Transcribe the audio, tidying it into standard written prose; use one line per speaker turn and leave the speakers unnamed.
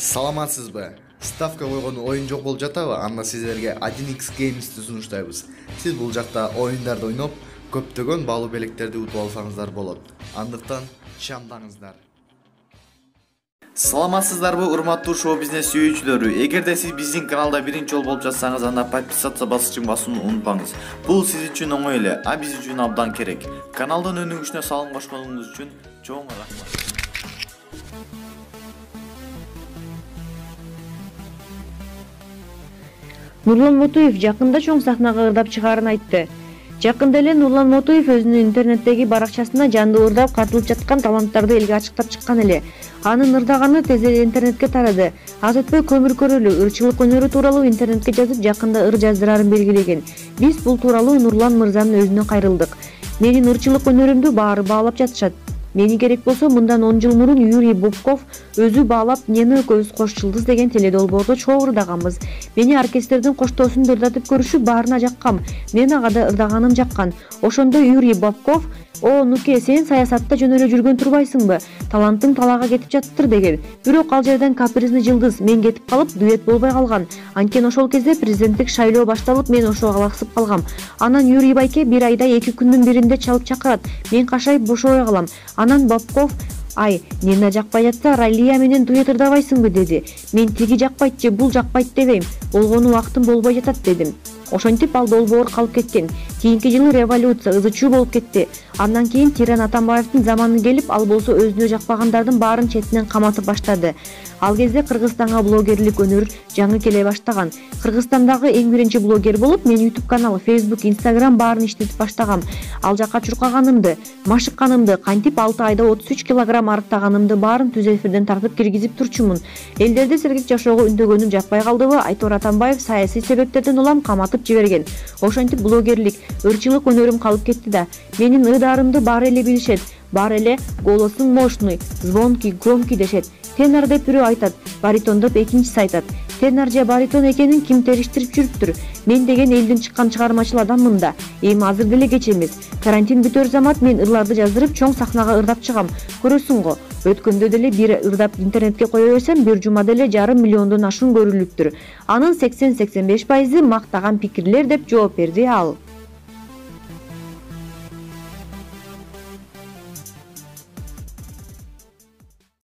Саламатсызбы? Ставка койгон оюн жок болуп жатабы? Анда сиздерге 1x Games'ти сунуштайбыз. Сиз бул жакта оюндарды ойноп, көптөгөн баалуу белектерди утуп алсаңыздар болот. Андыктан чамдаңыздар. Саламатсыздарбы, урматтуу шоу бизнес сүйүүчүлөрү? Эгерде сиз биздин каналда биринчи жолу болуп жатсаңыз, анда подписаться басычын басууну унутпаңыз. Бул сиз үчүн оңой эле, а биз үчүн абдан керек. Каналдын өнүгүшүнө салым кошконуңуз үчүн чоң рахмат.
Нурлан Мотуев жакында чоң сахнага ырдап чыгаарын айтты. Жакында эле Нурлан Мотуев өзүнүн интернеттеги баракчасына жандуу ырдап катылып жаткан таланттарды элге ачыктап чыккан эле. Анын ырдаганы тез эле интернетке тарады. Аз өтпөй көмүр көрөлү ырчылык өнөрү тууралуу интернетке жазып, жакында ыр жаздырарын белгилеген. Биз бул тууралуу Нурлан мырзанын өзүнө кайрылдык. Менин ырчылык өнөрүмдү баары баалап жатышат. Мени керек болсо мындан 10 жыл мурун Юрий Бобков өзү баалап "Мени көз кош жылдыз" деген теледолбоордо чогуу ырдаганбыз. Мени оркестрдин коштоосун ырдатып көрүшүп баарына жаккам. Мен ага да ырдаганым жаккан. Ошондо Юрий Бобков: "О, Нуке, сен саясатта жөн эле жүргөн турбайсыңбы? Талантың талаага кетип жатыптыр" деген. Бирок ал жерден капризный жылдыз мен кетип калып, дуэт болбой калган. Анткени ошол кезде президенттик шайлоо башталып, мен ошого алаксып калгам. Анан Юрий байке бир айда 2 күндүн биринде чалып чакырат. Мен кашайып бошобой калам. Анан Бобков: "Ай, Нина жакпай жатса, Ралия менен дуэт ырдабайсыңбы" деди. Мен тиги жакпайт же бул жакпайт дебейм. Болгону убактым болбой жатат дедим. Ошентип ал долбоор калып кеткен. Кийинки жылы революция ызы-чуу болуп кетти. Андан кийин Тиран Атамбаевдин заманы келип, ал болсо өзүнө жакпагандардын баарын четинен каматып баштады. Ал кезде Кыргызстанга блогерлик өнөр жаңы келе баштаган. Кыргызстандагы эң биринчи блогер болуп, мен YouTube канал, Facebook, Instagram баарын иштетип баштагам. Ал жакка чуркаганымды, машыкканымды, кантип 6 айда 33 килограмм арыктаганымды баарын түз эфирден тартып киргизип турчумун. Элдерди сергек жашоого үндөгөнүм жакпай калдыбы? Айtor Атамбаев саясий себептерден улам каматып жиберген. Ошентип блогерлик, ырчылык өнөрүм калып кетти да. Менин ырдарымды баары эле билишет. Баары эле "Голосуң мощный, звонкий, громкий" дешет. Тенор деп бирөө айтат, баритон деп экинчиси айтат. Тенор же баритон экенин ким териштирип жүрүптүр? Мен деген элдин чыккан чыгармачыл адаммын да. Эми азыр деле кеч эмес. Карантин бүтөр замат мен ырларды жаздырып, чоң сахнага ырдап чыгам. Көрөсүң го. Өткөндө деле бир ырдап интернетке кое берсем, бир жумада эле 1,5 миллиондон ашуун көрүлүптүр. Анын 80-85% мактаган пикирлер деп жооп берди ал.